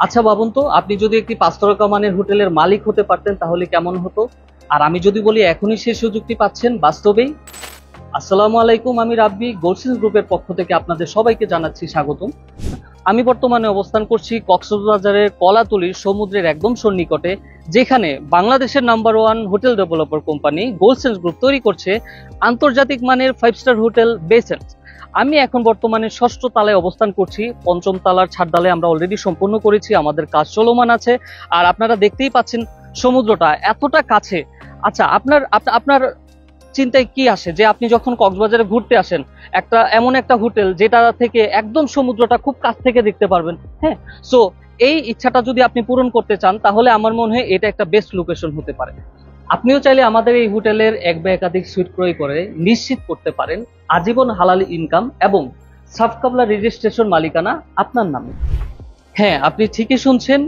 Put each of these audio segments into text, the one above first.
আচ্ছা ভাবুন তো, আপনি যদি একটি 5 তারকা মানের হোটেলের মালিক হতে পারতেন তাহলে কেমন হতো। আর আমি যদি বলি এখনই সেই সুযোগটি পাচ্ছেন বাস্তবেই। আসসালামু আলাইকুম, আমি রাব্বি গোলসেন্স গ্রুপের পক্ষ থেকে আপনাদের সবাইকে জানাচ্ছি স্বাগতম। আমি বর্তমানে অবস্থান করছি কক্সবাজারের কলাতলির সমুদ্রের একদম সন্নিকটে, যেখানে বাংলাদেশের নাম্বার 1 হোটেল ডেভেলপার কোম্পানি গোলসেন্স গ্রুপ তৈরি করছে আন্তর্জাতিক মানের 5 স্টার হোটেল বেসেন্স। আমি এখন বর্তমানে 6ষ্ঠ তলায় অবস্থান করছি। 5ম তলার ছাদডালে আমরা অলরেডি সম্পূর্ণ করেছি, আমাদের কাজ চলমান আছে। আর আপনারা দেখতেই পাচ্ছেন সমুদ্রটা এতটা কাছে। আচ্ছা, আপনার আপনার চিন্তায় কি আসে যে আপনি যখন কক্সবাজারে ঘুরতে আসেন, এমন একটা হোটেল যেটা থেকে একদম সমুদ্রটা খুব কাছ থেকে দেখতে পারবেন। হ্যাঁ, সো এই ইচ্ছাটা যদি আপনি পূরণ করতে চান তাহলে আমার মনে হয় এটা একটা বেস্ট লোকেশন হতে পারে। আপনিও চাইলে আমাদের এই হোটেলের এক বা একাধিক সুইট ক্রয় করে নিশ্চিত করতে পারেন আজীবন হালাল ইনকাম এবং সাফকাবলা রেজিস্ট্রেশন মালিকানা আপনার নামে। হ্যাঁ, আপনি ঠিকই শুনছেন,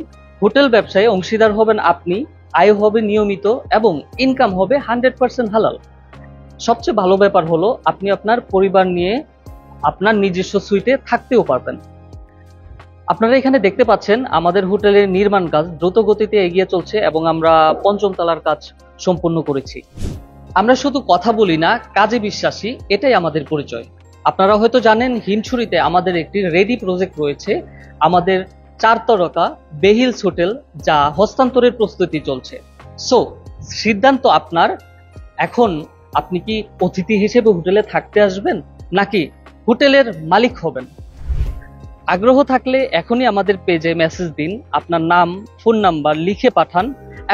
হোটেল ব্যবসায় অংশীদার হবেন আপনি, আয় হবে নিয়মিত এবং ইনকাম হবে 100% হালাল। সবচেয়ে ভালো ব্যাপার হলো আপনি আপনার পরিবার নিয়ে আপনার নিজস্ব সুইটে থাকতেও পারবেন। আপনারা এখানে দেখতে পাচ্ছেন আমাদের হোটেলের নির্মাণ কাজ দ্রুত গতিতে এগিয়ে চলছে এবং আমরা 5ম তলার কাজ সম্পূর্ণ করেছি। আমরা শুধু কথা বলি না, কাজে বিশ্বাসী, এটাই আমাদের পরিচয়। আপনারা হয়তো জানেন হিমছড়িতে আমাদের একটি রেডি প্রজেক্ট রয়েছে, আমাদের 4 তারকা বেহিলস হোটেল, যা হস্তান্তরের প্রস্তুতি চলছে। সো সিদ্ধান্ত আপনার। এখন আপনি কি অতিথি হিসেবে হোটেলে থাকতে আসবেন নাকি হোটেলের মালিক হবেন? আগ্রহ থাকলে এখনই আমাদের পেজে মেসেজ দিন, আপনার নাম, ফোন নাম্বার লিখে পাঠান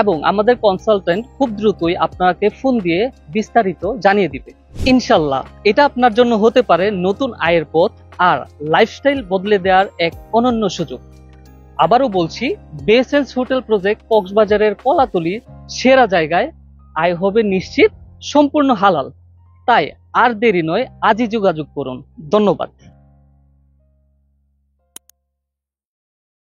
এবং আমাদের কনসালটেন্ট খুব দ্রুতই আপনাকে ফোন দিয়ে বিস্তারিত জানিয়ে দিবে। ইনশাল্লাহ এটা আপনার জন্য হতে পারে নতুন আয়ের পথ আর লাইফস্টাইল বদলে দেওয়ার এক অনন্য সুযোগ। আবারও বলছি, বেসেন্স হোটেল প্রজেক্ট কক্সবাজারের কলাতলির সেরা জায়গায়, আয় হবে নিশ্চিত, সম্পূর্ণ হালাল। তাই আর দেরি নয়, আজই যোগাযোগ করুন। ধন্যবাদ।